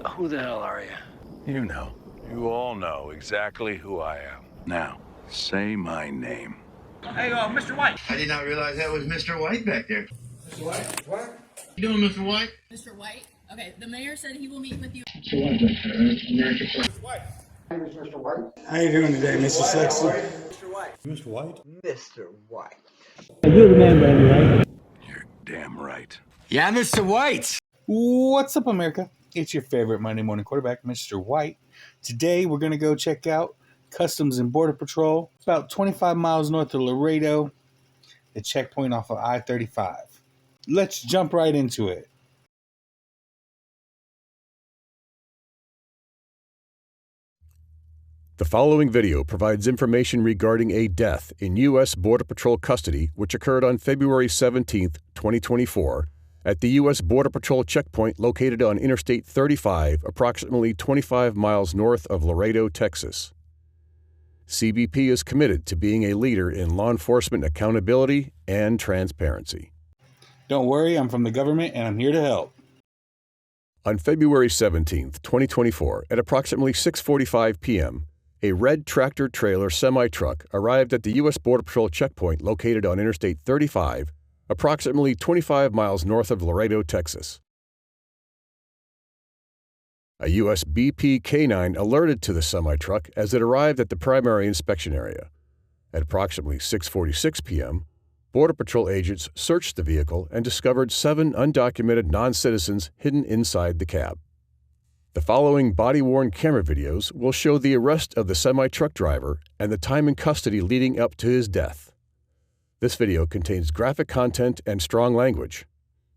Who the hell are you? You know. You all know exactly who I am. Now, say my name. Hey, Mr. White. I did not realize that was Mr. White back there. Mr. White? What? How you doing, Mr. White? Mr. White? Okay, the mayor said he will meet with you. Mr. White. My name is Mr. White. How you doing today, Mr. Sexton? Mr. White. Mr. White? Mr. White. You're the man, Randy, right? You're damn right. Yeah, Mr. White. What's up, America? It's your favorite Monday morning quarterback, Mr. White. Today, we're going to go check out Customs and Border Patrol. It's about 25 miles north of Laredo, the checkpoint off of I-35. Let's jump right into it. The following video provides information regarding a death in U.S. Border Patrol custody which occurred on February 17, 2024, at the U.S. Border Patrol checkpoint located on Interstate 35, approximately 25 miles north of Laredo, Texas. CBP is committed to being a leader in law enforcement accountability and transparency. Don't worry, I'm from the government and I'm here to help. On February 17, 2024, at approximately 6:45 p.m., a red tractor-trailer semi-truck arrived at the U.S. Border Patrol checkpoint located on Interstate 35, approximately 25 miles north of Laredo, Texas. A U.S. BP K-9 alerted to the semi-truck as it arrived at the primary inspection area. At approximately 6:46 p.m., Border Patrol agents searched the vehicle and discovered 7 undocumented non-citizens hidden inside the cab. The following body-worn camera videos will show the arrest of the semi-truck driver and the time in custody leading up to his death. This video contains graphic content and strong language.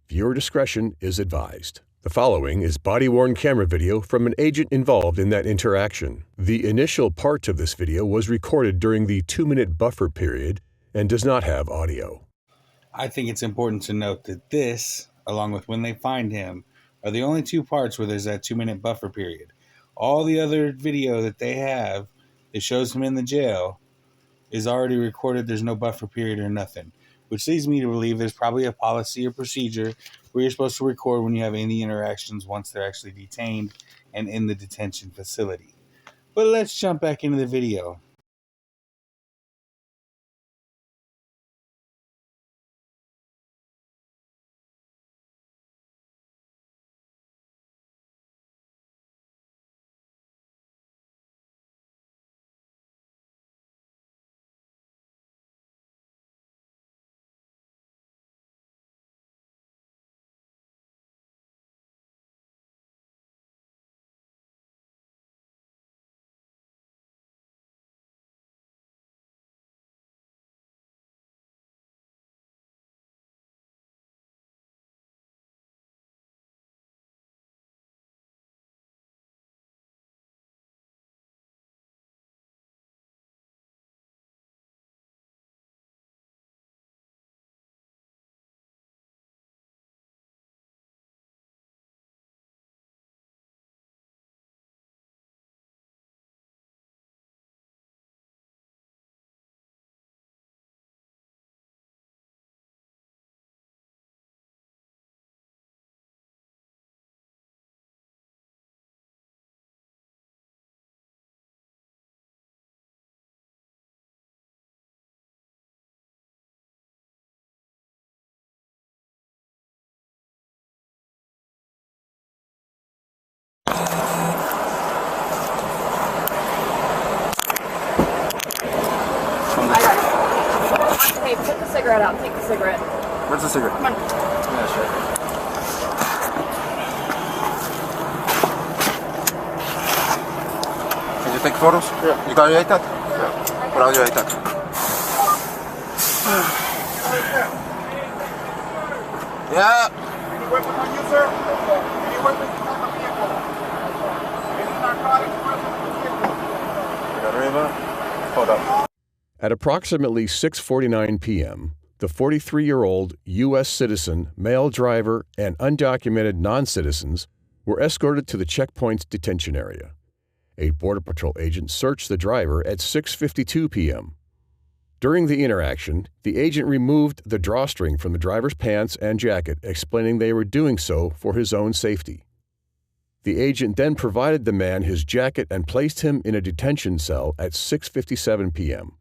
Viewer discretion is advised. The following is body-worn camera video from an agent involved in that interaction. The initial part of this video was recorded during the 2-minute buffer period and does not have audio. I think it's important to note that this, along with when they find him, are the only 2 parts where there's that 2-minute buffer period. All the other video that they have that shows him in the jail is already recorded. There's no buffer period or nothing, which leads me to believe there's probably a policy or procedure where you're supposed to record when you have any interactions once they're actually detained and in the detention facility. But let's jump back into the video. Hey, put the cigarette out. Take the cigarette. Where's the cigarette? Come on. Yeah, sure. Can you take photos? Yeah. You got your iPad? Yeah. Put out your iPad. Yeah. Any weapons on you, sir? Any weapons on the vehicle? Any narcotics weapons on the vehicle? You got Riva? Hold up. At approximately 6:49 p.m., the 43-year-old U.S. citizen, male driver, and undocumented non-citizens were escorted to the checkpoint's detention area. A Border Patrol agent searched the driver at 6:52 p.m. During the interaction, the agent removed the drawstring from the driver's pants and jacket, explaining they were doing so for his own safety. The agent then provided the man his jacket and placed him in a detention cell at 6:57 p.m.,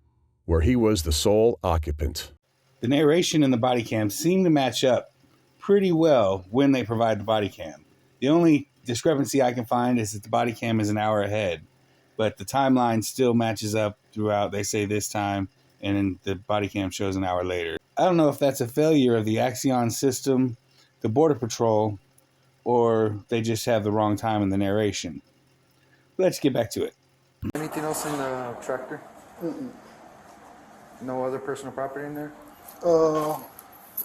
where he was the sole occupant. The narration and the body cam seem to match up pretty well when they provide the body cam. The only discrepancy I can find is that the body cam is an hour ahead, but the timeline still matches up throughout. They say this time, and then the body cam shows an hour later. I don't know if that's a failure of the Axion system, the Border Patrol, or they just have the wrong time in the narration. Let's get back to it. Anything else in the tractor? No other personal property in there?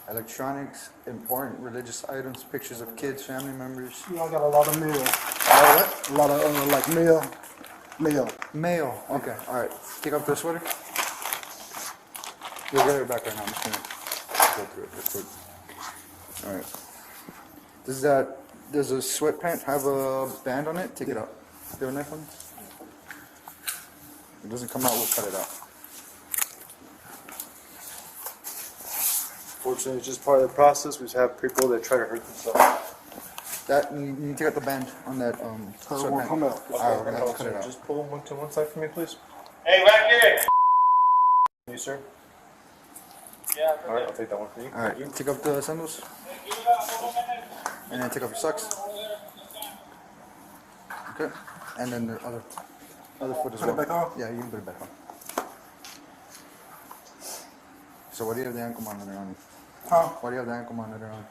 Electronics, important religious items, pictures of kids, family members. Yeah, I got a lot of mail. What? A lot of like mail. Mail. Okay. All right. Take off the sweater. You'll get it back right now. I'm just gonna go through it real quick. All right. Does a sweatpant have a band on it? Take it out. Do you have a knife on it? If it doesn't come out, we'll cut it out. Fortunately, it's just part of the process. We just have people that try to hurt themselves. You need to take out the band on that sweatpant. Come out. All right, we're gonna have to cut it out. Just pull one to one side for me, please. Hey, back here! You, sir? Yeah. All right, I'll take that one for you. All right, take off the sandals. And then take off your socks. Okay. And then the other foot as well. Put it back on? Yeah, you can put it back on. So what do you have the ankle monitor on? Huh? Why do you have the ankle monitor on?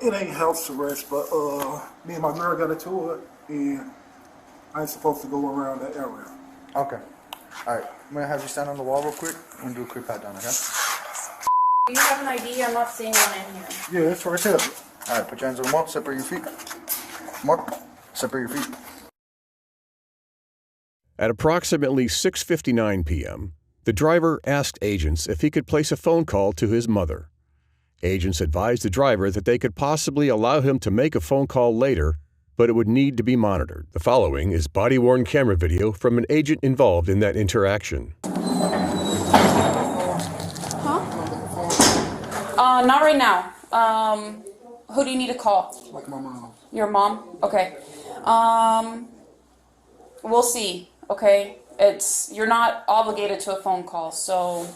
It ain't house arrest, but me and my girl got into it, and I ain't supposed to go around that area. Okay. All right. I'm gonna have you stand on the wall real quick and do a quick pat down, okay? Do you have an ID? I'm not seeing one in here. Yeah, it's right there. All right. Put your hands on the wall. Separate your feet. Mark. Separate your feet. At approximately 6:59 p.m., the driver asked agents if he could place a phone call to his mother. Agents advised the driver that they could possibly allow him to make a phone call later, but it would need to be monitored. The following is body-worn camera video from an agent involved in that interaction. Not right now. Who do you need to call? Like my mom. Your mom? Okay. We'll see. Okay. You're not obligated to a phone call, so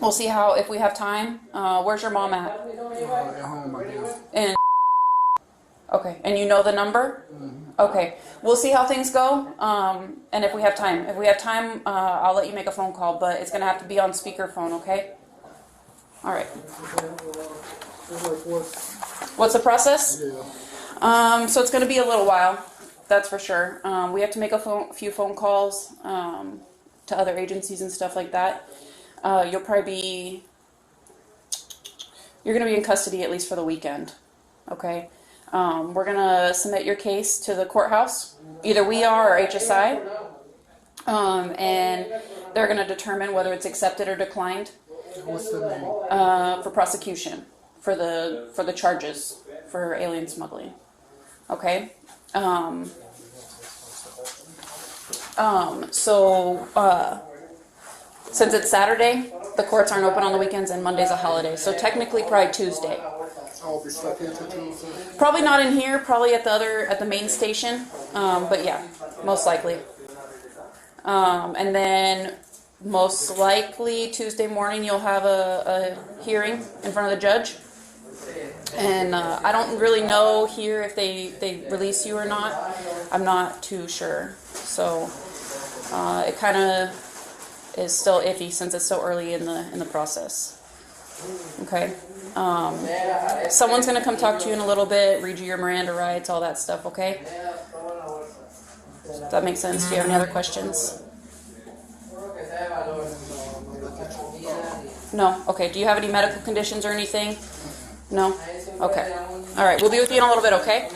we'll see if we have time. Where's your mom at? At home, I guess. In. Okay. And you know the number? Mm-hmm. Okay. We'll see how things go. And if we have time. I'll let you make a phone call, but it's gonna have to be on speakerphone, okay? All right. What's the process? Yeah. So it's going to be a little while, that's for sure. We have to make a few phone calls to other agencies and stuff like that. You're going to be in custody at least for the weekend, okay? We're going to submit your case to the courthouse. Either we are or HSI, and they're going to determine whether it's accepted or declined. What's the name? For prosecution, for the charges for alien smuggling. Okay. Since it's Saturday, the courts aren't open on the weekends, and Monday's a holiday. So technically, probably Tuesday. I'll be stuck into Tuesday. Probably not in here. Probably at the main station. But yeah, most likely. And then. Most likely Tuesday morning you'll have a hearing in front of the judge, and I don't really know here if they release you or not. I'm not too sure, so it kind of is still iffy since it's so early in the process. Okay, someone's gonna come talk to you in a little bit, read you your Miranda rights, all that stuff. Okay, does that make sense? Do you have any other questions? No? Okay. Do you have any medical conditions or anything? No? Okay. All right. We'll be with you in a little bit, okay?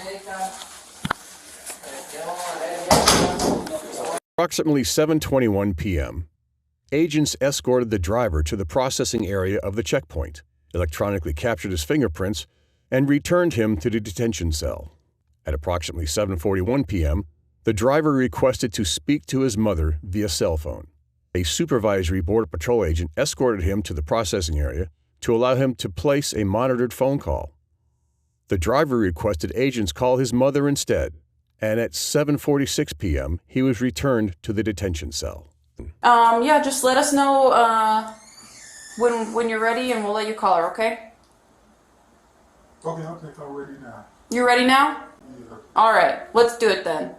Approximately 7:21 p.m., agents escorted the driver to the processing area of the checkpoint, electronically captured his fingerprints, and returned him to the detention cell. At approximately 7:41 p.m., the driver requested to speak to his mother via cell phone. A supervisory Border Patrol agent escorted him to the processing area to allow him to place a monitored phone call. The driver requested agents call his mother instead, and at 7:46 p.m., he was returned to the detention cell. Yeah, just let us know when you're ready, and we'll let you call her. Okay? Okay, I think I'm ready now. You ready now? Yeah. All right, let's do it then.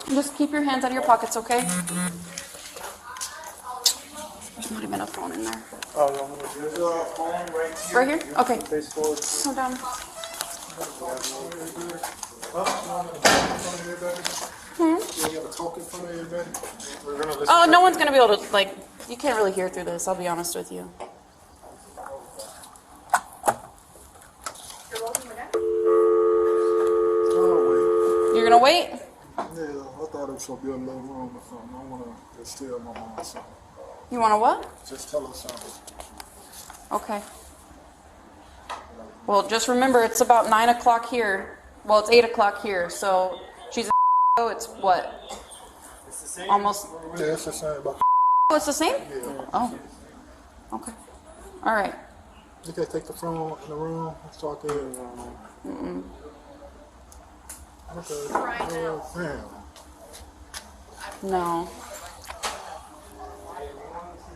Just keep your hands out of your pockets, okay? There's not even a phone in there. Oh, no, there's a phone right here. Right here? Okay. Face forward. Slow down. Oh, no one's gonna be able to, like, you can't really hear through this, I'll be honest with you. You're gonna wait? Yeah, I thought it was gonna be a little room or something. I wanna just tell my mom something. You wanna what? Just tell her something. Okay. Well, just remember, it's about 9 o'clock here. Well, it's 8 o'clock here, so she's oh, it's what? It's the same. Almost. Yeah, it's the same. But Oh, it's the same? yeah. Oh. Okay. All right. You can take the phone in the room. Let's talk to her. Okay. Damn. No.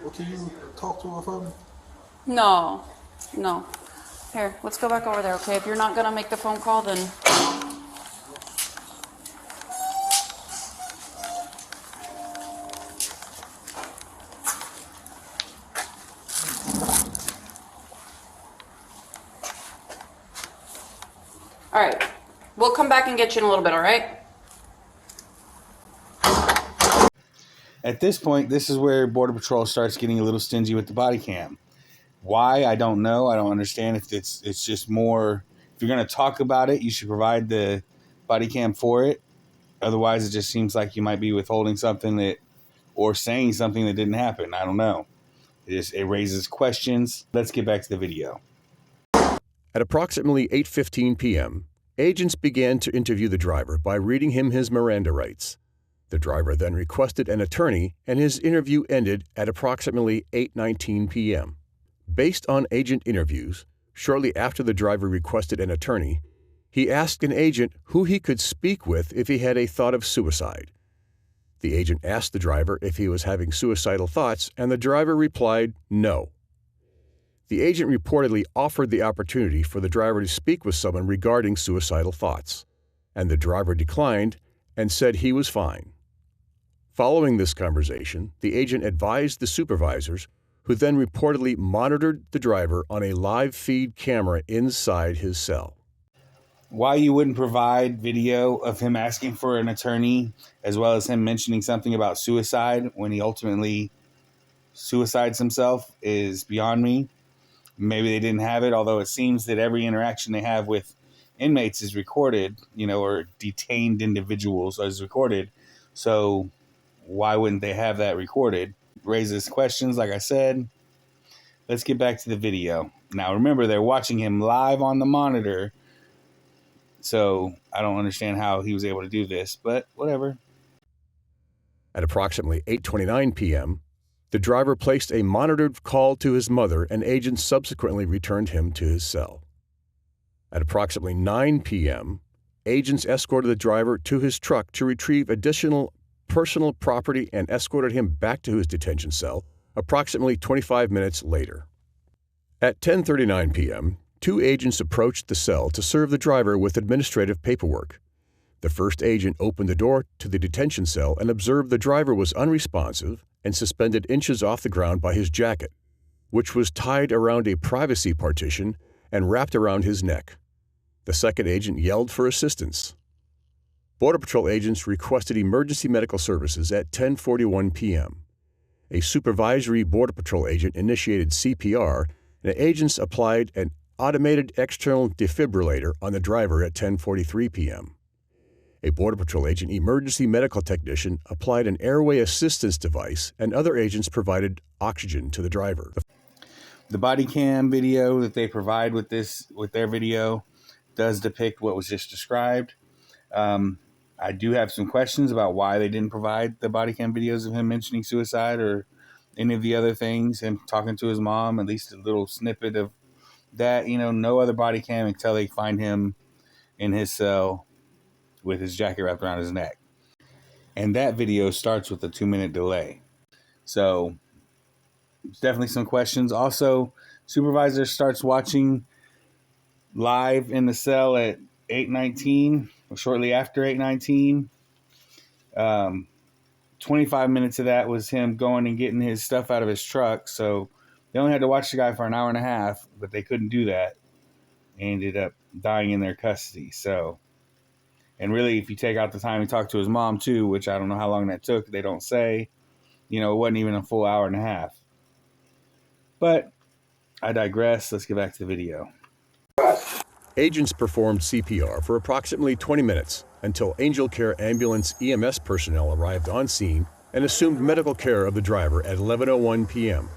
Well, can you talk to her for me? No. No. Here, let's go back over there, okay? If you're not gonna make the phone call, then. All right. We'll come back and get you in a little bit, all right? At this point, this is where Border Patrol starts getting a little stingy with the body cam. Why? I don't know. I don't understand if it's just more, if you're going to talk about it, you should provide the body cam for it. Otherwise, it just seems like you might be withholding something that, or saying something that didn't happen. I don't know. It raises questions. Let's get back to the video. At approximately 8:15 p.m., agents began to interview the driver by reading him his Miranda rights. The driver then requested an attorney, and his interview ended at approximately 8:19 p.m. Based on agent interviews, shortly after the driver requested an attorney, he asked an agent who he could speak with if he had a thought of suicide. The agent asked the driver if he was having suicidal thoughts, and the driver replied no. The agent reportedly offered the opportunity for the driver to speak with someone regarding suicidal thoughts, and the driver declined and said he was fine. Following this conversation, the agent advised the supervisors, who then reportedly monitored the driver on a live feed camera inside his cell. Why you wouldn't provide video of him asking for an attorney, as well as him mentioning something about suicide when he ultimately suicides himself, is beyond me. Maybe they didn't have it, although it seems that every interaction they have with inmates is recorded, or detained individuals is recorded. So why wouldn't they have that recorded? Raises questions, like I said. Let's get back to the video. Now, remember, they're watching him live on the monitor. So I don't understand how he was able to do this, but whatever. At approximately 8:29 p.m., the driver placed a monitored call to his mother, and agents subsequently returned him to his cell. At approximately 9 p.m., agents escorted the driver to his truck to retrieve additional personal property and escorted him back to his detention cell approximately 25 minutes later. At 10:39 p.m., two agents approached the cell to serve the driver with administrative paperwork. The first agent opened the door to the detention cell and observed the driver was unresponsive and suspended inches off the ground by his jacket, which was tied around a privacy partition and wrapped around his neck. The second agent yelled for assistance. Border Patrol agents requested emergency medical services at 10:41 p.m. A supervisory Border Patrol agent initiated CPR, and agents applied an automated external defibrillator on the driver at 10:43 p.m. A Border Patrol agent emergency medical technician applied an airway assistance device, and other agents provided oxygen to the driver. The body cam video that they provide with their video does depict what was just described. I do have some questions about why they didn't provide the body cam videos of him mentioning suicide or any of the other things, him talking to his mom, at least a little snippet of that. No other body cam until they find him in his cell with his jacket wrapped around his neck. And that video starts with a 2-minute delay. So definitely some questions. Also, supervisor starts watching live in the cell at 8:19 or shortly after 8:19. 25 minutes of that was him going and getting his stuff out of his truck. So they only had to watch the guy for an hour and a half, but they couldn't do that. He ended up dying in their custody. So, and really, if you take out the time he talked to his mom too, which I don't know how long that took, they don't say, it wasn't even a full hour and a half. But I digress. Let's get back to the video. Agents performed CPR for approximately 20 minutes until Angel Care Ambulance EMS personnel arrived on scene and assumed medical care of the driver at 11:01 p.m.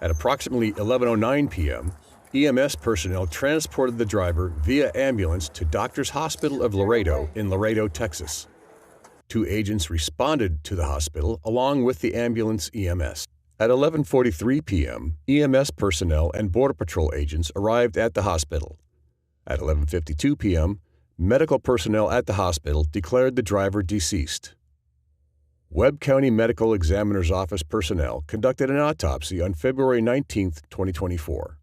At approximately 11:09 p.m., EMS personnel transported the driver via ambulance to Doctors Hospital of Laredo in Laredo, Texas. 2 agents responded to the hospital along with the ambulance EMS. At 11:43 p.m., EMS personnel and Border Patrol agents arrived at the hospital. At 11:52 p.m., medical personnel at the hospital declared the driver deceased. Webb County Medical Examiner's Office personnel conducted an autopsy on February 19, 2024.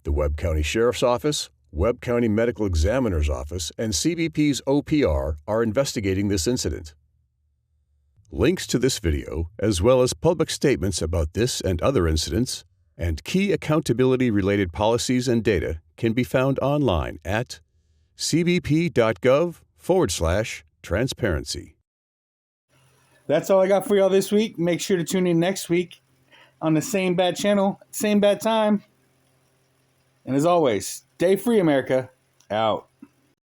The Webb County Sheriff's Office, Webb County Medical Examiner's Office, and CBP's OPR are investigating this incident. Links to this video, as well as public statements about this and other incidents, and key accountability-related policies and data can be found online at cbp.gov/transparency. That's all I got for y'all this week. Make sure to tune in next week on the same bad channel, same bad time. And as always, stay free, America. Out.